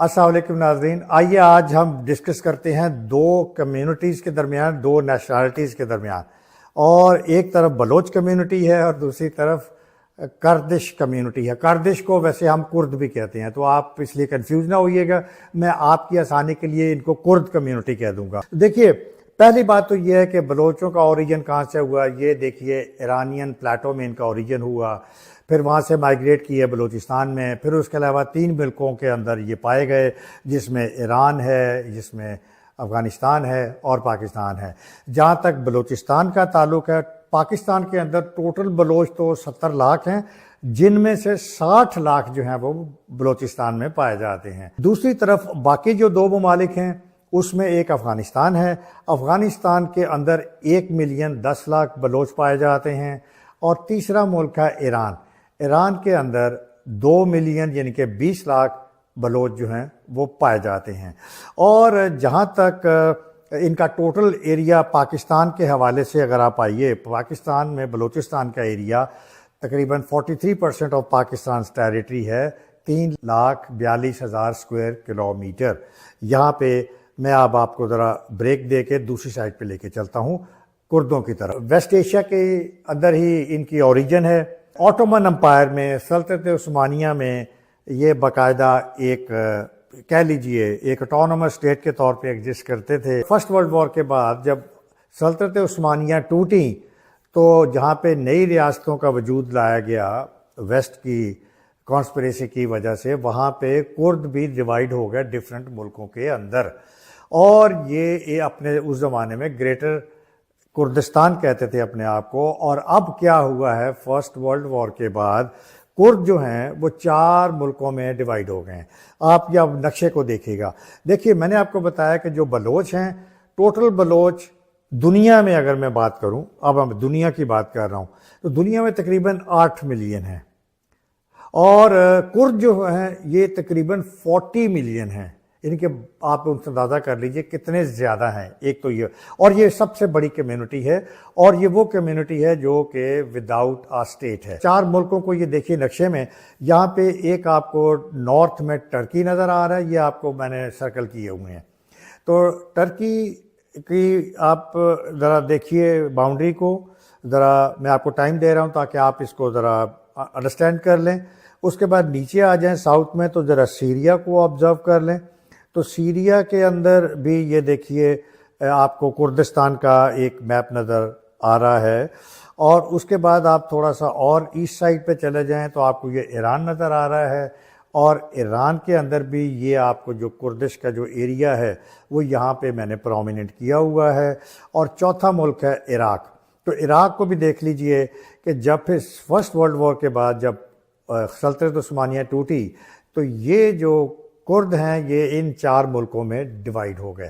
السلام علیکم ناظرین، آئیے آج ہم ڈسکس کرتے ہیں دو کمیونٹیز کے درمیان، دو نیشنلٹیز کے درمیان، اور ایک طرف بلوچ کمیونٹی ہے اور دوسری طرف کردش کمیونٹی ہے۔ کردش کو ویسے ہم کرد بھی کہتے ہیں، تو آپ اس لیے کنفیوز نہ ہوئیے گا، میں آپ کی آسانی کے لیے ان کو کرد کمیونٹی کہہ دوں گا۔ دیکھیے، پہلی بات تو یہ ہے کہ بلوچوں کا اوریجن کہاں سے ہوا۔ یہ دیکھیے ایرانین پلیٹو میں ان کا اوریجن ہوا، پھر وہاں سے مائیگریٹ کیے بلوچستان میں، پھر اس کے علاوہ 3 ملکوں کے اندر یہ پائے گئے، جس میں ایران ہے، جس میں افغانستان ہے اور پاکستان ہے۔ جہاں تک بلوچستان کا تعلق ہے، پاکستان کے اندر ٹوٹل بلوچ تو 70 لاکھ ہیں، جن میں سے 60 لاکھ جو ہیں وہ بلوچستان میں پائے جاتے ہیں۔ دوسری طرف باقی جو 2 ممالک ہیں، اس میں ایک افغانستان ہے۔ افغانستان کے اندر 1,10,00,000 بلوچ پائے جاتے ہیں، اور تیسرا ملک ہے ایران۔ ایران کے اندر 2 ملین یعنی کہ 20 لاکھ بلوچ جو ہیں وہ پائے جاتے ہیں۔ اور جہاں تک ان کا ٹوٹل ایریا پاکستان کے حوالے سے اگر آپ آئیے، پاکستان میں بلوچستان کا ایریا تقریباً 43% آف پاکستان ٹیریٹری ہے، 3,42,000 اسکوائر کلومیٹر۔ یہاں پہ میں اب آپ کو ذرا بریک دے کے دوسری سائڈ پہ لے کے چلتا ہوں، کردوں کی طرف۔ ویسٹ ایشیا کے اندر ہی ان کی اوریجن ہے۔ آٹومن امپائر میں، سلطنت عثمانیہ میں یہ باقاعدہ ایک کہہ لیجئے ایک آٹونومس اسٹیٹ کے طور پہ ایگزسٹ کرتے تھے۔ فرسٹ ورلڈ وار کے بعد جب سلطنت عثمانیہ ٹوٹی تو جہاں پہ نئی ریاستوں کا وجود لایا گیا ویسٹ کی کانسپریسی کی وجہ سے، وہاں پہ کرد بھی ڈیوائیڈ ہو گئے ڈفرینٹ ملکوں کے اندر، اور یہ اپنے اس زمانے میں گریٹر کردستان کہتے تھے اپنے آپ کو۔ اور اب کیا ہوا ہے، فرسٹ ورلڈ وار کے بعد کرد جو ہیں وہ 4 ملکوں میں ڈیوائیڈ ہو گئے ہیں۔ آپ یہ اب نقشے کو دیکھیے گا۔ دیکھیے، میں نے آپ کو بتایا کہ جو بلوچ ہیں، ٹوٹل بلوچ دنیا میں اگر میں بات کروں، اب ہم دنیا کی بات کر رہا ہوں، تو دنیا میں تقریباً 8 ملین ہیں، اور کرد جو ہیں یہ تقریباً 40 ملین ہیں۔ ان کے آپ ان سے اندازہ کر لیجئے کتنے زیادہ ہیں۔ ایک تو یہ، اور یہ سب سے بڑی کمیونٹی ہے، اور یہ وہ کمیونٹی ہے جو کہ وداؤٹ آ اسٹیٹ ہے۔ 4 ملکوں کو یہ دیکھیے نقشے میں، یہاں پہ ایک آپ کو نارتھ میں ٹرکی نظر آ رہا ہے، یہ آپ کو میں نے سرکل کیے ہوئے ہیں۔ تو ٹرکی کی آپ ذرا دیکھیے باؤنڈری کو، ذرا میں آپ کو ٹائم دے رہا ہوں تاکہ آپ اس کو ذرا انڈرسٹینڈ کر لیں۔ اس کے بعد نیچے آ جائیں ساؤتھ میں، تو ذرا سیریا کو آبزرو کر لیں۔ تو سیریا کے اندر بھی یہ دیکھیے آپ کو کردستان کا ایک میپ نظر آ رہا ہے، اور اس کے بعد آپ تھوڑا سا اور ایسٹ سائڈ پہ چلے جائیں تو آپ کو یہ ایران نظر آ رہا ہے، اور ایران کے اندر بھی یہ آپ کو جو کردش کا جو ایریا ہے وہ یہاں پہ میں نے پرومیننٹ کیا ہوا ہے۔ اور چوتھا ملک ہے عراق۔ تو عراق کو بھی دیکھ لیجئے کہ جب پھر فرسٹ ورلڈ وار کے بعد جب سلطنت عثمانیہ ٹوٹی، تو یہ جو کرد ہیں یہ ان 4 ملکوں میں ڈیوائیڈ ہو گئے،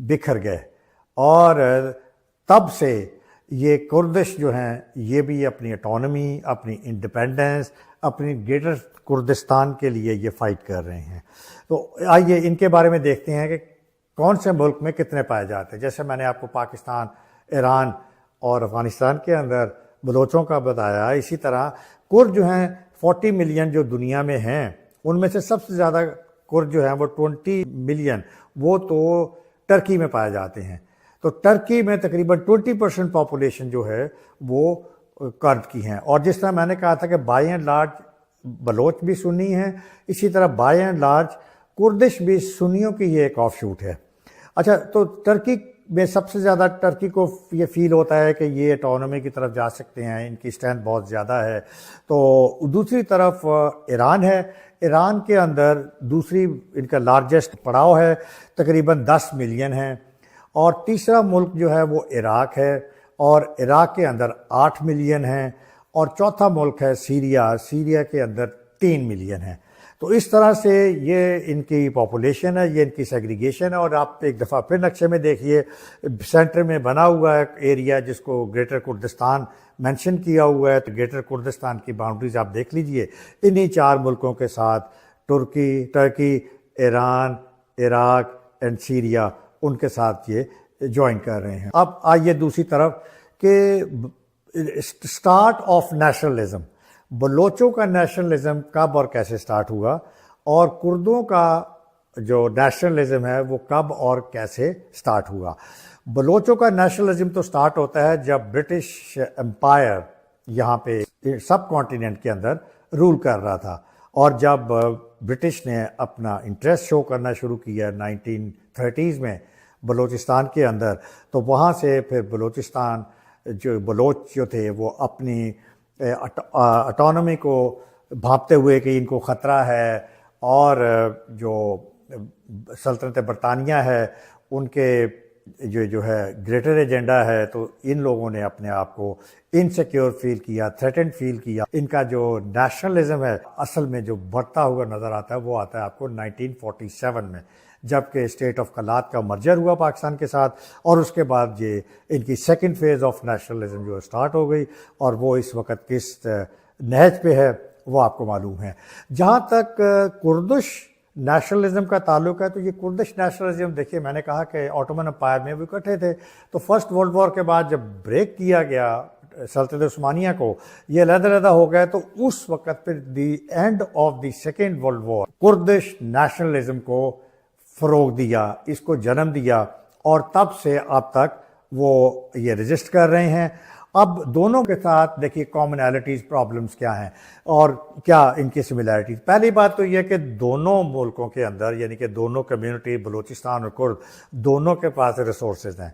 بکھر گئے، اور تب سے یہ کردش جو ہیں یہ بھی اپنی اٹانومی، اپنی انڈیپینڈنس، اپنی گریٹر کردستان کے لیے یہ فائٹ کر رہے ہیں۔ تو آئیے ان کے بارے میں دیکھتے ہیں کہ کون سے ملک میں کتنے پائے جاتے ہیں۔ جیسے میں نے آپ کو پاکستان، ایران اور افغانستان کے اندر بلوچوں کا بتایا، اسی طرح کرد جو ہیں 40 ملین جو دنیا میں ہیں، ان میں سے سب سے زیادہ کرد جو ہیں وہ 20 ملین وہ تو ٹرکی میں پائے جاتے ہیں۔ تو ٹرکی میں تقریباً 20% پاپولیشن جو ہے وہ کرد کی ہیں، اور جس طرح میں نے کہا تھا کہ بائی اینڈ لارج بلوچ بھی سنی ہیں، اسی طرح بائی اینڈ لارج کردش بھی سنیوں کی یہ ایک آف شوٹ ہے۔ اچھا، تو ٹرکی میں سب سے زیادہ ٹرکی کو یہ فیل ہوتا ہے کہ یہ اٹانومی کی طرف جا سکتے ہیں، ان کی اسٹرینتھ بہت زیادہ ہے۔ تو دوسری طرف ایران ہے۔ ایران کے اندر دوسری ان کا لارجسٹ پڑاؤ ہے، تقریباً 10 ملین ہیں، اور تیسرا ملک جو ہے وہ عراق ہے، اور عراق کے اندر 8 ملین ہیں، اور چوتھا ملک ہے سیریا۔ سیریا کے اندر 3 ملین ہیں۔ تو اس طرح سے یہ ان کی پاپولیشن ہے، یہ ان کی سیگریگیشن ہے۔ اور آپ ایک دفعہ پھر نقشے میں دیکھیے، سینٹر میں بنا ہوا ہے ایریا جس کو گریٹر کردستان مینشن کیا ہوا ہے۔ تو گریٹر کردستان کی باؤنڈریز آپ دیکھ لیجئے، انہی 4 ملکوں کے ساتھ Turkey, Iran, Iraq and Syria, ان کے ساتھ یہ جوائن کر رہے ہیں۔ اب آئیے دوسری طرف کہ اسٹارٹ آف نیشنلزم، بلوچوں کا نیشنلزم کب اور کیسے سٹارٹ ہوا، اور کردوں کا جو نیشنلزم ہے وہ کب اور کیسے سٹارٹ ہوا. بلوچوں کا نیشنلزم تو سٹارٹ ہوتا ہے جب برٹش امپائر یہاں پہ سب کانٹیننٹ کے اندر رول کر رہا تھا, اور جب برٹش نے اپنا انٹرسٹ شو کرنا شروع کیا 1930s میں بلوچستان کے اندر, تو وہاں سے پھر بلوچستان جو بلوچ جو تھے وہ اپنی اٹانومی کو بھانپتے ہوئے کہ ان کو خطرہ ہے, اور جو سلطنت برطانیہ ہے ان کے جو ہے گریٹر ایجنڈا ہے, تو ان لوگوں نے اپنے آپ کو انسیکیور فیل کیا, تھریٹنڈ فیل کیا. ان کا جو نیشنلزم ہے اصل میں جو بڑھتا ہوا نظر آتا ہے وہ آتا ہے آپ کو 1947 میں, جبکہ اسٹیٹ آف کلات کا مرجر ہوا پاکستان کے ساتھ, اور اس کے بعد یہ ان کی سیکنڈ فیز آف نیشنلزم جو سٹارٹ ہو گئی, اور وہ اس وقت کس نہج پہ ہے وہ آپ کو معلوم ہے. جہاں تک کردش نیشنلزم کا تعلق ہے تو یہ کردش نیشنلزم دیکھیے, میں نے کہا کہ آٹومن امپائر میں وہ اکٹھے تھے, تو فرسٹ ورلڈ وار کے بعد جب بریک کیا گیا سلطنت عثمانیہ کو, یہ علیحدہ علیحدہ ہو گئے, تو اس وقت پھر the end of the second world war Kurdish nationalism کو فروغ دیا, اس کو جنم دیا, اور تب سے اب تک وہ یہ رجسٹ کر رہے ہیں. اب دونوں کے ساتھ دیکھیے کامنالٹیز پرابلمز کیا ہیں اور کیا ان کی سملیرٹیز. پہلی بات تو یہ کہ دونوں ملکوں کے اندر یعنی کہ دونوں کمیونٹی بلوچستان اور کرد دونوں کے پاس ریسورسز ہیں.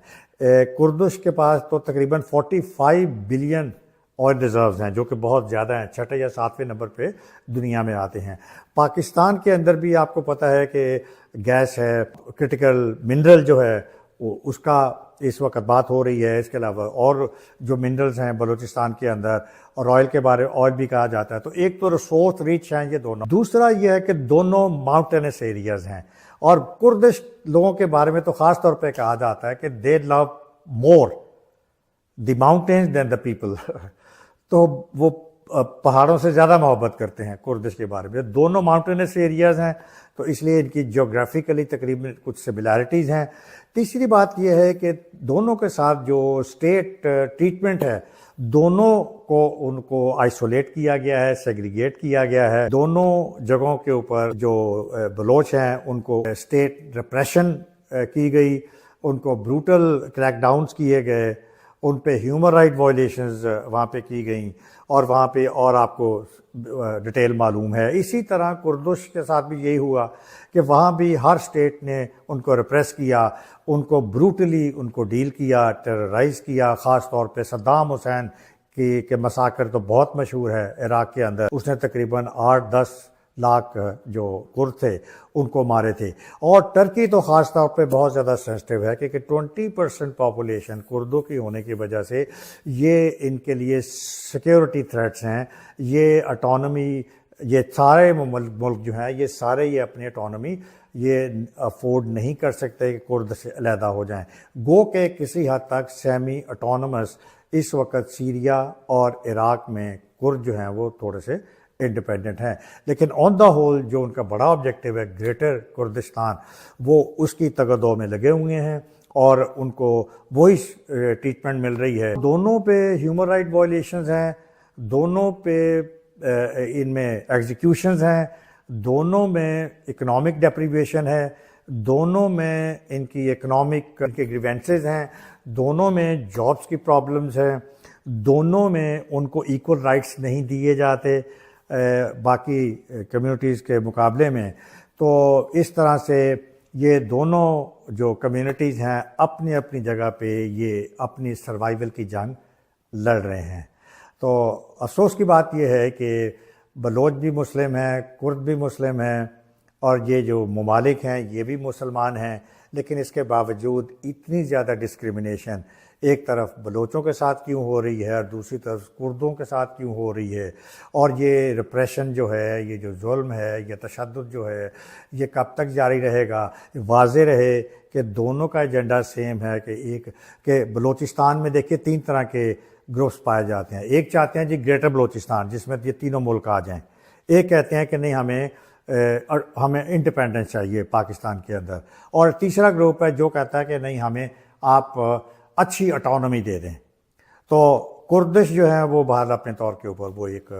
کردش کے پاس تو تقریباً 45 بلین آئل ریزروز ہیں جو کہ بہت زیادہ ہیں, چھٹے یا ساتویں نمبر پہ دنیا میں آتے ہیں. پاکستان کے اندر بھی آپ کو پتہ ہے کہ گیس ہے, کرٹیکل منرل جو ہے اس کا اس وقت بات ہو رہی ہے. اس کے علاوہ اور جو منرلز ہیں بلوچستان کے اندر, اور آئل کے بارے آئل بھی کہا جاتا ہے. تو ایک تو ریسورس ریچ ہیں یہ دونوں, دوسرا یہ ہے کہ دونوں ماؤنٹینس ایریاز ہیں. اور کردش لوگوں کے بارے میں تو خاص طور پہ کہا جاتا ہے کہ دے لو مور دی ماؤنٹینز دین دا پیپل. تو وہ پہاڑوں سے زیادہ محبت کرتے ہیں کردش کے بارے میں. دونوں ماؤنٹینس ایریاز ہیں تو اس لیے ان کی جیوگرافیکلی تقریباً کچھ سملیرٹیز ہیں. تیسری بات یہ ہے کہ دونوں کے ساتھ جو اسٹیٹ ٹریٹمنٹ ہے دونوں کو ان کو آئسولیٹ کیا گیا ہے, سیگریگیٹ کیا گیا ہے. دونوں جگہوں کے اوپر جو بلوچ ہیں ان کو اسٹیٹ ریپریشن کی گئی, ان کو بروٹل کریک ڈاؤنز کیے گئے, ان پہ ہیومن رائٹ وائلیشنز وہاں پہ کی گئیں, اور وہاں پہ اور آپ کو ڈیٹیل معلوم ہے. اسی طرح کردش کے ساتھ بھی یہی ہوا کہ وہاں بھی ہر اسٹیٹ نے ان کو ریپریس کیا, ان کو بروٹلی ان کو ڈیل کیا, ٹیررائز کیا. خاص طور پہ صدام حسین کی مساکر تو بہت مشہور ہے عراق کے اندر, اس نے تقریباً 8-10 لاکھ جو کرد تھے ان کو مارے تھے. اور ٹرکی تو خاص طور پہ بہت زیادہ سینسٹیو ہے کیونکہ 20% پاپولیشن کردوں کی ہونے کی وجہ سے یہ ان کے لیے سیکیورٹی تھریٹس ہیں. یہ اٹانومی, یہ سارے ملک جو ہیں یہ سارے یہ اپنی اٹانومی یہ افورڈ نہیں کر سکتے کہ کرد سے علیحدہ ہو جائیں. گو کہ کسی حد تک سیمی اٹانومس اس وقت سیریا اور عراق میں کرد جو ہیں وہ تھوڑے سے انڈیپینڈنٹ ہیں, لیکن آن دا ہول جو ان کا بڑا آبجیکٹیو ہے گریٹر کردستان, وہ اس کی تگدو میں لگے ہوئے ہیں اور ان کو وہی ٹریٹمنٹ مل رہی ہے. دونوں پہ ہیومن رائٹ وائلیشنز ہیں, دونوں پہ ان میں ایگزیکیوشنز ہیں, دونوں میں اکنامک ڈیپریویشن ہے, دونوں میں ان کی اکنامک ان کے گریوینسز ہیں, دونوں میں جابس کی پرابلمز ہیں, دونوں میں ان کو ایکول رائٹس نہیں دیے جاتے باقی کمیونٹیز کے مقابلے میں. تو اس طرح سے یہ دونوں جو کمیونٹیز ہیں اپنی اپنی جگہ پہ یہ اپنی سروائیول کی جنگ لڑ رہے ہیں. تو افسوس کی بات یہ ہے کہ بلوچ بھی مسلم ہیں, کرد بھی مسلم ہیں, اور یہ جو ممالک ہیں یہ بھی مسلمان ہیں, لیکن اس کے باوجود اتنی زیادہ ڈسکریمنیشن ایک طرف بلوچوں کے ساتھ کیوں ہو رہی ہے اور دوسری طرف کردوں کے ساتھ کیوں ہو رہی ہے, اور یہ ریپریشن جو ہے, یہ جو ظلم ہے, یہ تشدد جو ہے, یہ کب تک جاری رہے گا. واضح رہے کہ دونوں کا ایجنڈا سیم ہے کہ ایک کہ بلوچستان میں دیکھیے 3 طرح کے گروپس پائے جاتے ہیں. ایک چاہتے ہیں جی گریٹر بلوچستان جس میں یہ تینوں ملک آ جائیں, ایک کہتے ہیں کہ نہیں ہمیں انڈیپینڈنس چاہیے پاکستان کے اندر, اور تیسرا گروپ ہے جو کہتا ہے کہ نہیں ہمیں آپ اچھی اٹانومی دے دیں. تو کردش جو ہیں وہ بہرحال اپنے طور کے اوپر وہ ایک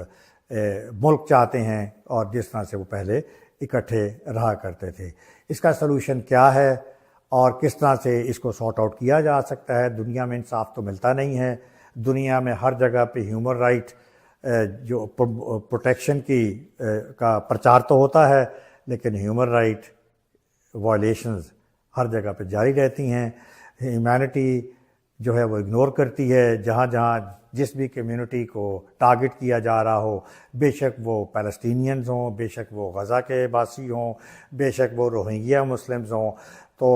ملک چاہتے ہیں, اور جس طرح سے وہ پہلے اکٹھے رہا کرتے تھے۔ اس کا سلوشن کیا ہے اور کس طرح سے اس کو سارٹ آؤٹ کیا جا سکتا ہے؟ دنیا میں انصاف تو ملتا نہیں ہے، دنیا میں ہر جگہ پہ ہیومن رائٹ جو پروٹیکشن کی کا پرچار تو ہوتا ہے، لیکن ہیومن رائٹ وائلیشنز ہر جگہ پہ جاری رہتی ہیں۔ ہیومینٹی جو ہے وہ اگنور کرتی ہے، جہاں جہاں جس بھی کمیونٹی کو ٹارگٹ کیا جا رہا ہو، بے شک وہ پیلسٹینینز ہوں، بے شک وہ غزہ کے باسی ہوں، بے شک وہ روہنگیا مسلمز ہوں، تو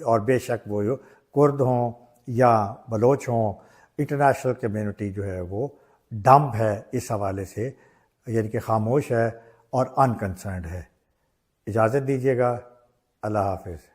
اور بے شک وہ کرد ہوں یا بلوچ ہوں، انٹرنیشنل کمیونٹی جو ہے وہ ڈمب ہے اس حوالے سے، یعنی کہ خاموش ہے اور انکنسرنڈ ہے۔ اجازت دیجیے گا، اللہ حافظ۔